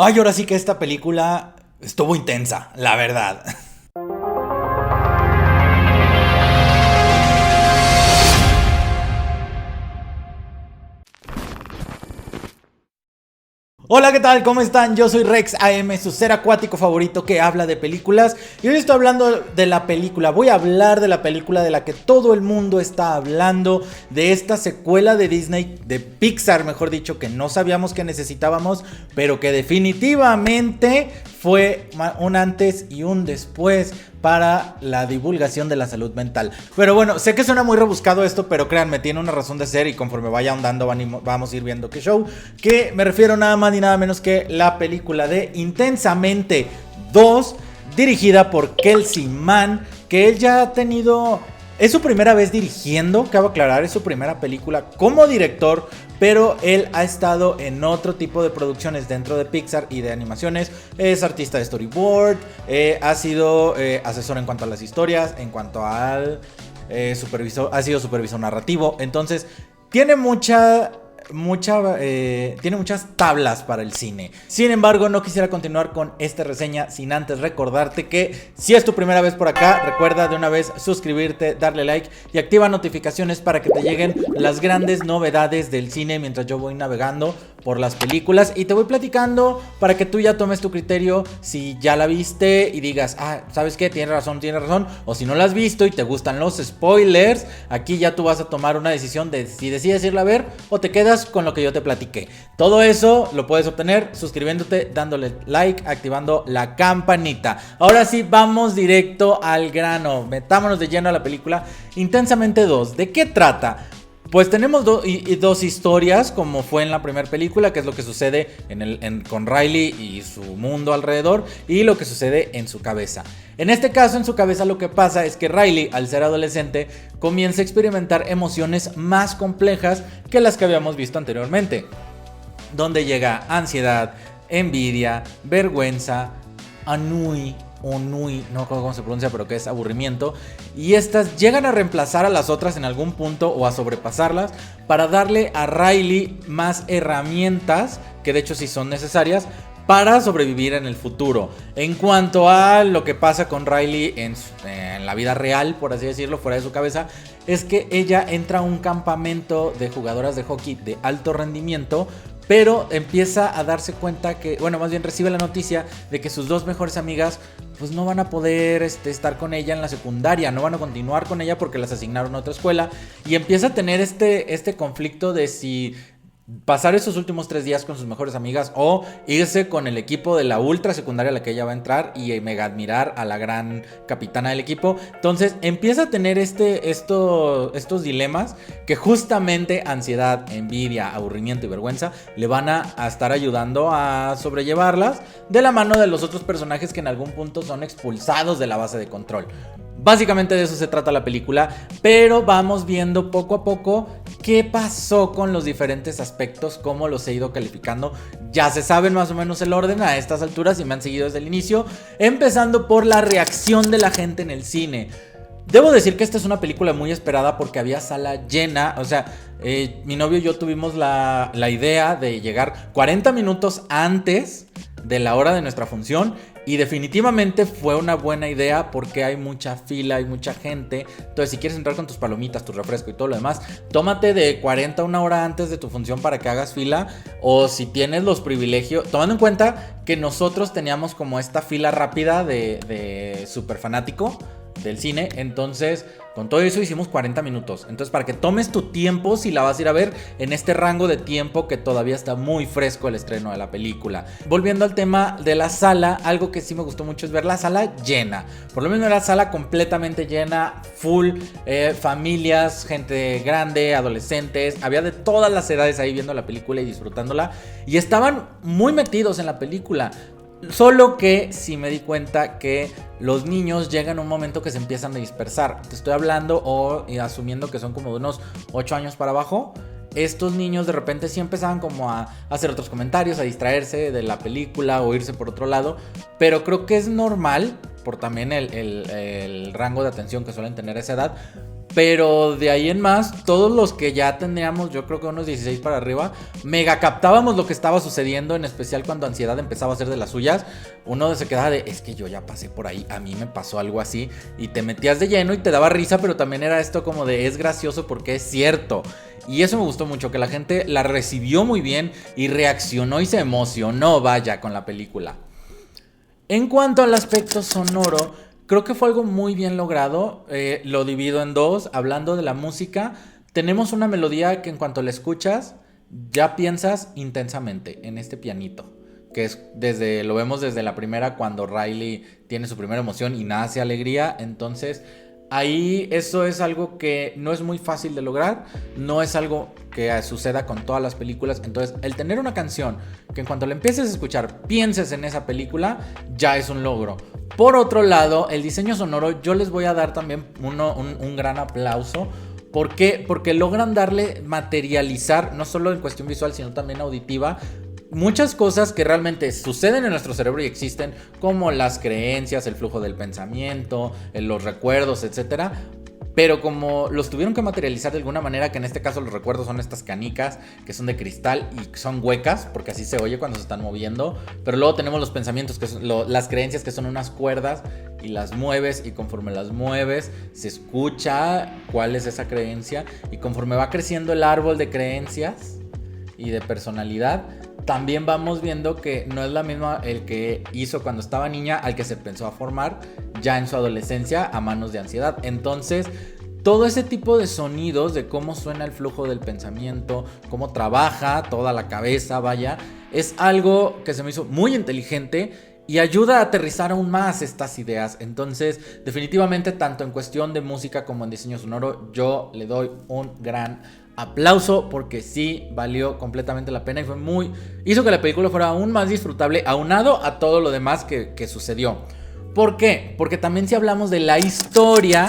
Ay, ahora sí que esta película estuvo intensa, la verdad. Hola, ¿qué tal? ¿Cómo están? Yo soy Rex AM, su ser acuático favorito que habla de películas. Y hoy estoy hablando de la película. Voy a hablar de la película de la que todo el mundo está hablando. De esta secuela de Disney, de Pixar, mejor dicho, que no sabíamos que necesitábamos, pero que definitivamente fue un antes y un después para la divulgación de la salud mental. Pero bueno, sé que suena muy rebuscado esto, pero créanme, tiene una razón de ser y conforme vaya ahondando vamos a ir viendo qué show. Que me refiero nada más ni nada menos que la película de Intensamente 2, dirigida por Kelsey Mann, que él ya ha tenido... Es su primera vez dirigiendo, cabe aclarar, es su primera película como director, pero él ha estado en otro tipo de producciones dentro de Pixar y de animaciones. Es artista de storyboard, ha sido asesor en cuanto a las historias, en cuanto al supervisor, ha sido supervisor narrativo. Entonces, tiene tiene muchas tablas para el cine. Sin embargo, no quisiera continuar con esta reseña sin antes recordarte que si es tu primera vez por acá, recuerda de una vez suscribirte, darle like y activa notificaciones para que te lleguen las grandes novedades del cine mientras yo voy navegando por las películas y te voy platicando para que tú ya tomes tu criterio si ya la viste y digas, ¿sabes qué? Tienes razón, o si no la has visto y te gustan los spoilers, aquí ya tú vas a tomar una decisión de si decides irla a ver o te quedas con lo que yo te platiqué. Todo eso lo puedes obtener suscribiéndote, dándole like, activando la campanita. Ahora sí, vamos directo al grano, metámonos de lleno a la película Intensamente 2. ¿De qué trata? Pues tenemos dos historias, como fue en la primera película, que es lo que sucede con Riley y su mundo alrededor, y lo que sucede en su cabeza. En este caso, en su cabeza lo que pasa es que Riley, al ser adolescente, comienza a experimentar emociones más complejas que las que habíamos visto anteriormente, donde llega ansiedad, envidia, vergüenza, ennui, no recuerdo cómo se pronuncia, pero que es aburrimiento, y estas llegan a reemplazar a las otras en algún punto o a sobrepasarlas para darle a Riley más herramientas, que de hecho sí son necesarias, para sobrevivir en el futuro. En cuanto a lo que pasa con Riley en la vida real, por así decirlo, fuera de su cabeza, es que ella entra a un campamento de jugadoras de hockey de alto rendimiento, pero empieza a darse cuenta que, bueno, más bien recibe la noticia de que sus dos mejores amigas pues no van a poder estar con ella en la secundaria, no van a continuar con ella porque las asignaron a otra escuela, y empieza a tener este conflicto de si pasar esos últimos 3 días con sus mejores amigas o irse con el equipo de la ultra secundaria a la que ella va a entrar y mega admirar a la gran capitana del equipo. Entonces empieza a tener estos dilemas que justamente ansiedad, envidia, aburrimiento y vergüenza le van a estar ayudando a sobrellevarlas de la mano de los otros personajes que en algún punto son expulsados de la base de control. Básicamente de eso se trata la película, pero vamos viendo poco a poco qué pasó con los diferentes aspectos, cómo los he ido calificando. Ya se saben más o menos el orden a estas alturas y me han seguido desde el inicio, empezando por la reacción de la gente en el cine. Debo decir que esta es una película muy esperada porque había sala llena. O sea, mi novio y yo tuvimos la idea de llegar 40 minutos antes de la hora de nuestra función, y definitivamente fue una buena idea porque hay mucha fila, hay mucha gente. Entonces, si quieres entrar con tus palomitas, tu refresco y todo lo demás, tómate de 40 a una hora antes de tu función para que hagas fila. O si tienes los privilegios, tomando en cuenta que nosotros teníamos como esta fila rápida de super fanático del cine, entonces con todo eso hicimos 40 minutos. Entonces, para que tomes tu tiempo si la vas a ir a ver en este rango de tiempo que todavía está muy fresco el estreno de la película. Volviendo al tema de la sala, algo que sí me gustó mucho es ver la sala llena. Por lo menos la sala completamente llena, full, familias, gente grande, adolescentes, había de todas las edades ahí viendo la película y disfrutándola, y estaban muy metidos en la película. Solo que sí me di cuenta que los niños llegan a un momento que se empiezan a dispersar. Te estoy hablando asumiendo que son como de unos 8 años para abajo. Estos niños de repente sí empezaban como a hacer otros comentarios, a distraerse de la película o irse por otro lado. Pero creo que es normal por también el rango de atención que suelen tener a esa edad. Pero de ahí en más, todos los que ya teníamos, yo creo que unos 16 para arriba, mega captábamos lo que estaba sucediendo, en especial cuando Ansiedad empezaba a hacer de las suyas. Uno se quedaba de, es que yo ya pasé por ahí, a mí me pasó algo así. Y te metías de lleno y te daba risa, pero también era esto como de, es gracioso porque es cierto. Y eso me gustó mucho, que la gente la recibió muy bien y reaccionó y se emocionó, vaya, con la película. En cuanto al aspecto sonoro, creo que fue algo muy bien logrado. Lo divido en dos. Hablando de la música, tenemos una melodía que en cuanto la escuchas, ya piensas intensamente en este pianito. Que es lo vemos desde la primera, cuando Riley tiene su primera emoción y nace alegría. Entonces, ahí eso es algo que no es muy fácil de lograr. No es algo que suceda con todas las películas. Entonces, el tener una canción que en cuanto la empieces a escuchar pienses en esa película, ya es un logro. Por otro lado, el diseño sonoro, yo les voy a dar también un gran aplauso. ¿Por qué? Porque logran materializar, no solo en cuestión visual, sino también auditiva, muchas cosas que realmente suceden en nuestro cerebro y existen, como las creencias, el flujo del pensamiento, los recuerdos, etcétera. Pero como los tuvieron que materializar de alguna manera, que en este caso los recuerdos son estas canicas que son de cristal y son huecas, porque así se oye cuando se están moviendo. Pero luego tenemos los pensamientos, que son las creencias, que son unas cuerdas y las mueves, y conforme las mueves se escucha cuál es esa creencia, y conforme va creciendo el árbol de creencias y de personalidad, también vamos viendo que no es la misma el que hizo cuando estaba niña al que se pensó a formar ya en su adolescencia a manos de Ansiedad. Entonces, todo ese tipo de sonidos, de cómo suena el flujo del pensamiento, cómo trabaja toda la cabeza, vaya, es algo que se me hizo muy inteligente y ayuda a aterrizar aún más estas ideas. Entonces, definitivamente, tanto en cuestión de música como en diseño sonoro, yo le doy un gran aplauso, porque sí valió completamente la pena y hizo que la película fuera aún más disfrutable, aunado a todo lo demás que sucedió. ¿Por qué? Porque también, si hablamos de la historia,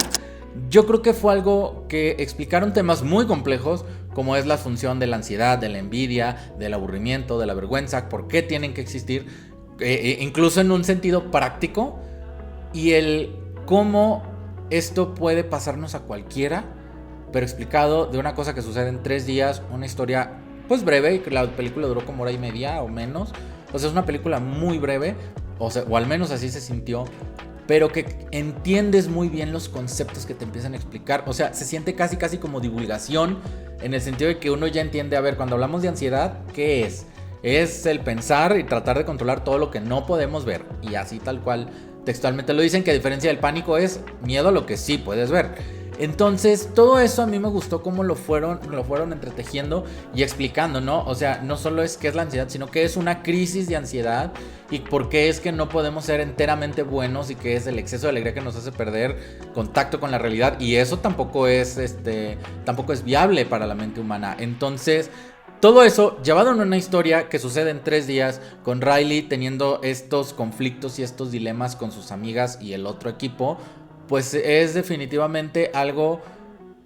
yo creo que fue algo que explicaron temas muy complejos, como es la función de la ansiedad, de la envidia, del aburrimiento, de la vergüenza, por qué tienen que existir, incluso en un sentido práctico, y el cómo esto puede pasarnos a cualquiera, pero explicado de una cosa que sucede en 3 días, una historia pues breve, y que la película duró como hora y media o menos. O sea, es una película muy breve, o al menos así se sintió, pero que entiendes muy bien los conceptos que te empiezan a explicar. O sea, se siente casi como divulgación, en el sentido de que uno ya entiende, a ver, cuando hablamos de ansiedad, ¿qué es? Es el pensar y tratar de controlar todo lo que no podemos ver, y así tal cual textualmente lo dicen, que a diferencia del pánico es miedo a lo que sí puedes ver. Entonces, todo eso a mí me gustó cómo lo fueron entretejiendo y explicando, ¿no? O sea, no solo es qué es la ansiedad, sino que es una crisis de ansiedad, y por qué es que no podemos ser enteramente buenos, y que es el exceso de alegría que nos hace perder contacto con la realidad, y eso tampoco es viable para la mente humana. Entonces, todo eso llevado en una historia que sucede en 3 días, con Riley teniendo estos conflictos y estos dilemas con sus amigas y el otro equipo, pues es definitivamente algo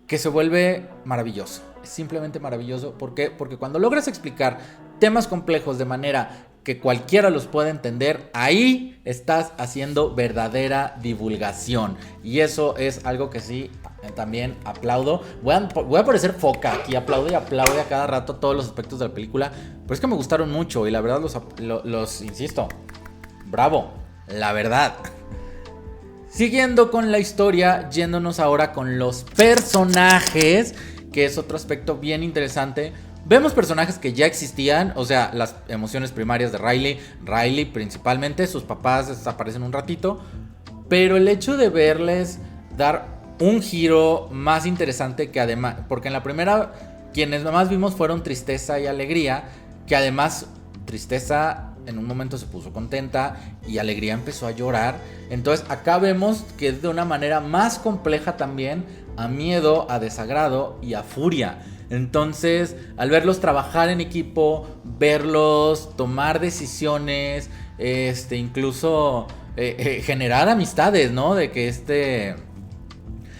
que se vuelve maravilloso. Es simplemente maravilloso. ¿Por qué? Porque cuando logras explicar temas complejos de manera que cualquiera los pueda entender, ahí estás haciendo verdadera divulgación. Y eso es algo que sí, también aplaudo. Voy a parecer foca aquí, aplaudo y aplaudo a cada rato todos los aspectos de la película, pero es que me gustaron mucho y la verdad los insisto, bravo, la verdad. Siguiendo con la historia, yéndonos ahora con los personajes, que es otro aspecto bien interesante. Vemos personajes que ya existían, o sea, las emociones primarias de Riley principalmente, sus papás desaparecen un ratito, pero el hecho de verles dar un giro más interesante, que además, porque en la primera quienes más vimos fueron tristeza y alegría, que además tristeza en un momento se puso contenta y alegría empezó a llorar. Entonces acá vemos que es de una manera más compleja también, a miedo, a desagrado y a furia. Entonces, al verlos trabajar en equipo, verlos tomar decisiones, incluso generar amistades, ¿no? De que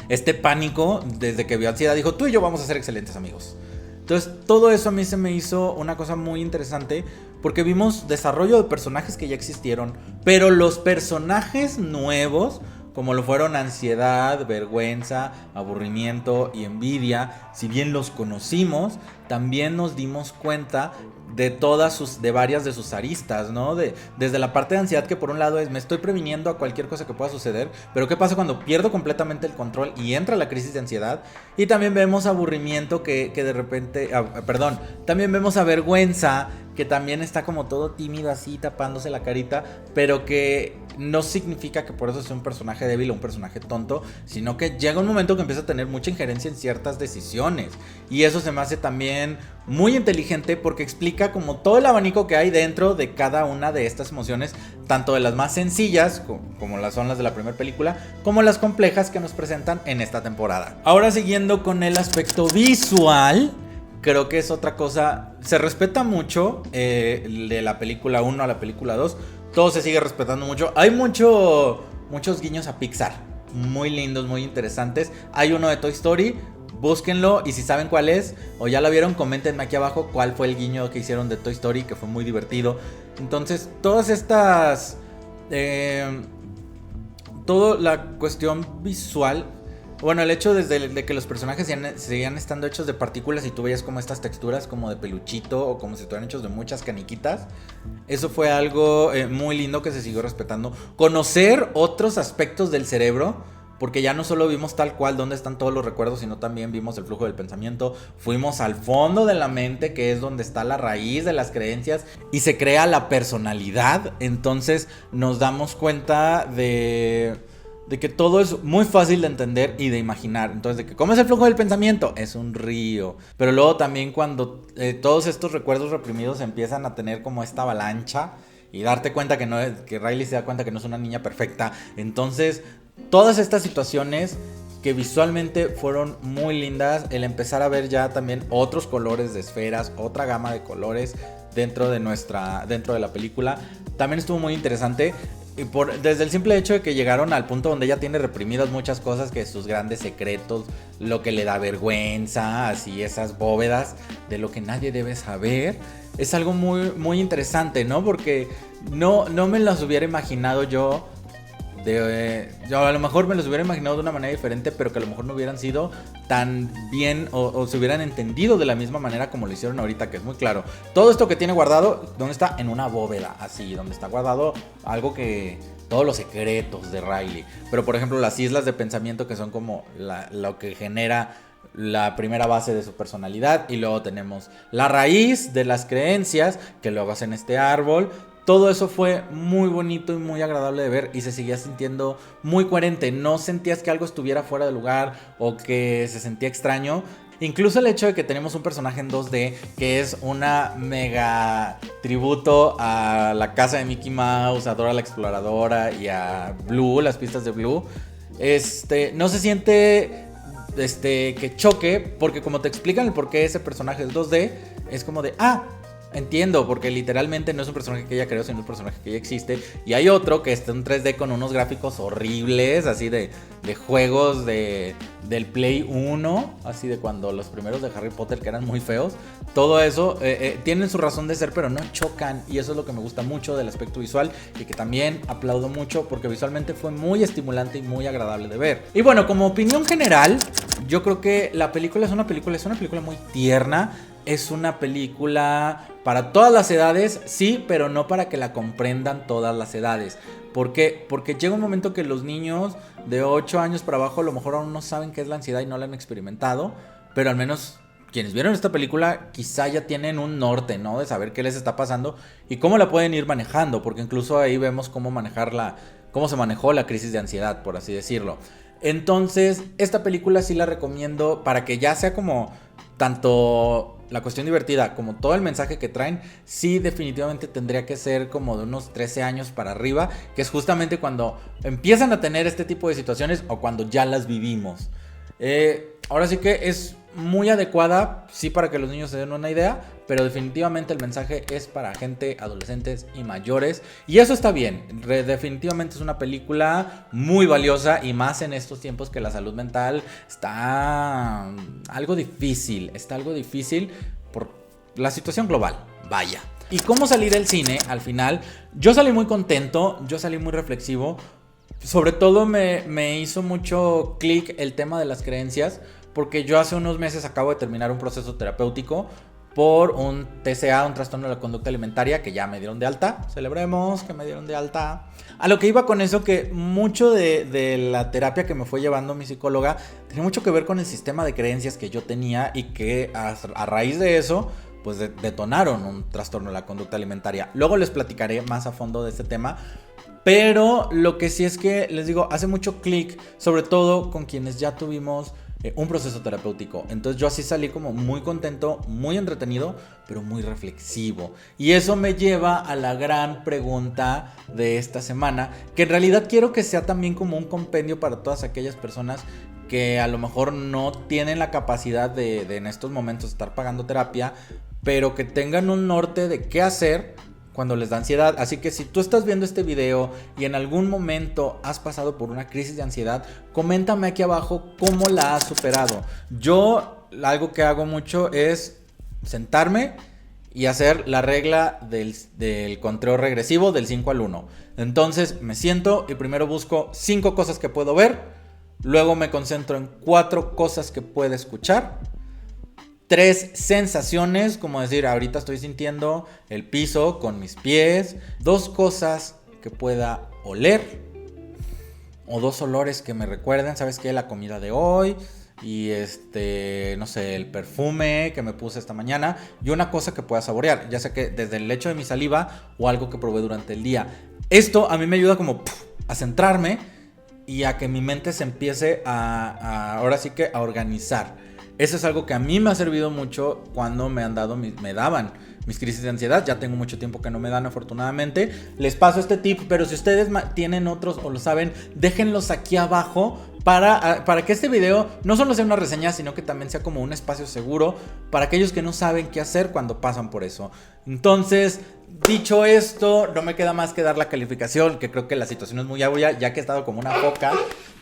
este pánico, desde que vio ansiedad, dijo, tú y yo vamos a ser excelentes amigos. Entonces, todo eso a mí se me hizo una cosa muy interesante, porque vimos desarrollo de personajes que ya existieron, pero los personajes nuevos como lo fueron ansiedad, vergüenza, aburrimiento y envidia. Si bien los conocimos, también nos dimos cuenta de varias de sus aristas, ¿no? Desde la parte de ansiedad, que por un lado es me estoy previniendo a cualquier cosa que pueda suceder, pero ¿qué pasa cuando pierdo completamente el control y entra la crisis de ansiedad? Y también vemos aburrimiento que de repente, también vemos a vergüenza, que también está como todo tímido así, tapándose la carita, pero que no significa que por eso sea un personaje débil o un personaje tonto, sino que llega un momento que empieza a tener mucha injerencia en ciertas decisiones, y eso se me hace también muy inteligente porque explica como todo el abanico que hay dentro de cada una de estas emociones, tanto de las más sencillas, como las son las de la primera película, como las complejas que nos presentan en esta temporada. Ahora, siguiendo con el aspecto visual, creo que es otra cosa. Se respeta mucho de la película 1 a la película 2. Todo se sigue respetando mucho. Hay muchos guiños a Pixar, muy lindos, muy interesantes. Hay uno de Toy Story, búsquenlo, y si saben cuál es o ya lo vieron, coméntenme aquí abajo cuál fue el guiño que hicieron de Toy Story, que fue muy divertido. Entonces, todas estas toda la cuestión visual, bueno, el hecho de que los personajes seguían estando hechos de partículas y tú veías como estas texturas como de peluchito o como si estuvieran hechos de muchas caniquitas, eso fue algo muy lindo que se siguió respetando. Conocer otros aspectos del cerebro, porque ya no solo vimos tal cual dónde están todos los recuerdos, sino también vimos el flujo del pensamiento. Fuimos al fondo de la mente, que es donde está la raíz de las creencias, y se crea la personalidad. Entonces nos damos cuenta de que todo es muy fácil de entender y de imaginar. Entonces, de que ¿cómo es el flujo del pensamiento? Es un río. Pero luego también cuando todos estos recuerdos reprimidos empiezan a tener como esta avalancha, y darte cuenta que Riley se da cuenta que no es una niña perfecta. Entonces, todas estas situaciones que visualmente fueron muy lindas, el empezar a ver ya también otros colores de esferas, otra gama de colores dentro de la película, también estuvo muy interesante. Y desde el simple hecho de que llegaron al punto donde ella tiene reprimidas muchas cosas, que sus grandes secretos, lo que le da vergüenza, así esas bóvedas de lo que nadie debe saber, es algo muy, muy interesante, ¿no? Porque no me las hubiera imaginado yo. Yo a lo mejor me los hubiera imaginado de una manera diferente, pero que a lo mejor no hubieran sido tan bien o se hubieran entendido de la misma manera como lo hicieron ahorita, que es muy claro. Todo esto que tiene guardado, ¿dónde está? En una bóveda, así, donde está guardado algo que... todos los secretos de Riley. Pero por ejemplo las islas de pensamiento, que son como lo que genera la primera base de su personalidad. Y luego tenemos la raíz de las creencias, que luego hacen este árbol. Todo eso fue muy bonito y muy agradable de ver, y se seguía sintiendo muy coherente. No sentías que algo estuviera fuera de lugar o que se sentía extraño. Incluso el hecho de que tenemos un personaje en 2D que es una mega tributo a la casa de Mickey Mouse, a Dora la Exploradora y a Blue, las pistas de Blue, no se siente que choque, porque como te explican el por qué ese personaje es 2D, es como de entiendo, porque literalmente no es un personaje que ella creó, sino un personaje que ya existe. Y hay otro que está en 3D con unos gráficos horribles, así de juegos del Play 1, así de cuando los primeros de Harry Potter, que eran muy feos. Todo eso tienen su razón de ser, pero no chocan, y eso es lo que me gusta mucho del aspecto visual, y que también aplaudo mucho porque visualmente fue muy estimulante y muy agradable de ver. Y bueno, como opinión general, yo creo que la película es una película muy tierna. Es una película para todas las edades, sí, pero no para que la comprendan todas las edades. ¿Por qué? Porque llega un momento que los niños de 8 años para abajo a lo mejor aún no saben qué es la ansiedad y no la han experimentado, pero al menos quienes vieron esta película quizá ya tienen un norte, ¿no? De saber qué les está pasando y cómo la pueden ir manejando, porque incluso ahí vemos cómo se manejó la crisis de ansiedad, por así decirlo. Entonces, esta película sí la recomiendo para que ya sea como tanto la cuestión divertida como todo el mensaje que traen. Sí, definitivamente tendría que ser como de unos 13 años para arriba, que es justamente cuando empiezan a tener este tipo de situaciones o cuando ya las vivimos. Ahora sí que es muy adecuada, sí, para que los niños se den una idea, pero definitivamente el mensaje es para gente, adolescentes y mayores, y eso está bien. Definitivamente es una película muy valiosa, y más en estos tiempos que la salud mental está algo difícil por la situación global, vaya. ¿Y cómo salí del cine? Al final, yo salí muy contento, yo salí muy reflexivo. Sobre todo me hizo mucho clic el tema de las creencias, porque yo hace unos meses acabo de terminar un proceso terapéutico por un TCA, un trastorno de la conducta alimentaria, que ya me dieron de alta. Celebremos que me dieron de alta. A lo que iba con eso, que mucho de la terapia que me fue llevando mi psicóloga tenía mucho que ver con el sistema de creencias que yo tenía, y que a raíz de eso pues detonaron un trastorno de la conducta alimentaria. Luego les platicaré más a fondo de este tema. Pero lo que sí es que, les digo, hace mucho clic, sobre todo con quienes ya tuvimos un proceso terapéutico. Entonces yo así salí como muy contento, muy entretenido, pero muy reflexivo. Y eso me lleva a la gran pregunta de esta semana, que en realidad quiero que sea también como un compendio para todas aquellas personas que a lo mejor no tienen la capacidad de en estos momentos estar pagando terapia, pero que tengan un norte de qué hacer cuando les da ansiedad. Así que si tú estás viendo este video y en algún momento has pasado por una crisis de ansiedad, coméntame aquí abajo cómo la has superado. Yo algo que hago mucho es sentarme y hacer la regla del conteo regresivo del 5 al 1. Entonces me siento y primero busco 5 cosas que puedo ver, luego me concentro en 4 cosas que puedo escuchar, 3 sensaciones, como decir, ahorita estoy sintiendo el piso con mis pies, 2 cosas que pueda oler, o 2 olores que me recuerden, ¿sabes qué? La comida de hoy, y no sé, el perfume que me puse esta mañana, y una cosa que pueda saborear, ya sea que desde el hecho de mi saliva o algo que probé durante el día. Esto a mí me ayuda como a centrarme y a que mi mente se empiece ahora sí que a organizar. Eso es algo que a mí me ha servido mucho cuando me daban mis crisis de ansiedad. Ya tengo mucho tiempo que no me dan, afortunadamente. Les paso este tip, pero si ustedes tienen otros o lo saben, déjenlos aquí abajo para que este video no solo sea una reseña, sino que también sea como un espacio seguro para aquellos que no saben qué hacer cuando pasan por eso. Entonces, dicho esto, no me queda más que dar la calificación, que creo que la situación es muy obvia, ya que he estado como una foca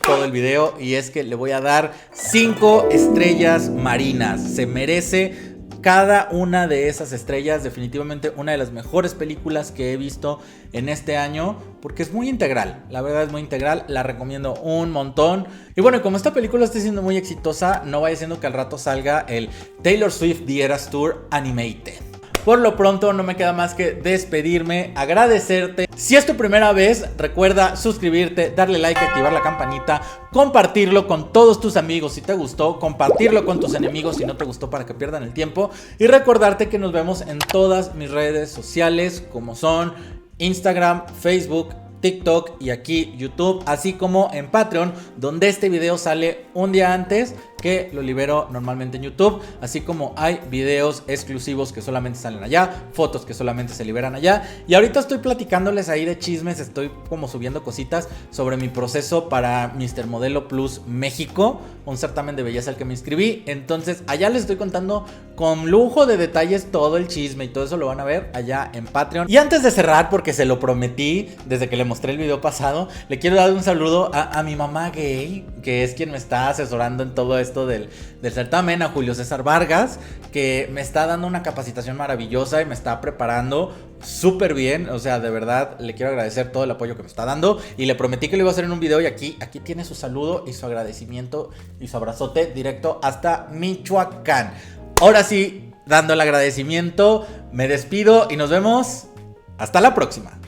todo el video, y es que le voy a dar 5 estrellas marinas. Se merece cada una de esas estrellas. Definitivamente una de las mejores películas que he visto en este año, porque es muy integral, la verdad es muy integral, la recomiendo un montón. Y bueno, como esta película está siendo muy exitosa, no vaya siendo que al rato salga el Taylor Swift The Eras Tour Animated. Por lo pronto no me queda más que despedirme, agradecerte. Si es tu primera vez, recuerda suscribirte, darle like, activar la campanita, compartirlo con todos tus amigos si te gustó, compartirlo con tus enemigos si no te gustó, para que pierdan el tiempo, y recordarte que nos vemos en todas mis redes sociales, como son Instagram, Facebook, TikTok y aquí YouTube, así como en Patreon, donde este video sale un día antes, que lo libero normalmente en YouTube, así como hay videos exclusivos que solamente salen allá, fotos que solamente se liberan allá. Y ahorita estoy platicándoles ahí de chismes, estoy como subiendo cositas sobre mi proceso para Mr. Modelo Plus México, un certamen de belleza al que me inscribí. Entonces allá les estoy contando con lujo de detalles todo el chisme, y todo eso lo van a ver allá en Patreon. Y antes de cerrar, porque se lo prometí desde que le mostré el video pasado, le quiero dar un saludo a mi mamá gay, que es quien me está asesorando en todo esto del certamen, a Julio César Vargas, que me está dando una capacitación maravillosa y me está preparando súper bien. O sea, de verdad le quiero agradecer todo el apoyo que me está dando, y le prometí que lo iba a hacer en un video, y aquí tiene su saludo y su agradecimiento y su abrazote directo hasta Michoacán. Ahora sí, dando el agradecimiento, me despido y nos vemos hasta la próxima.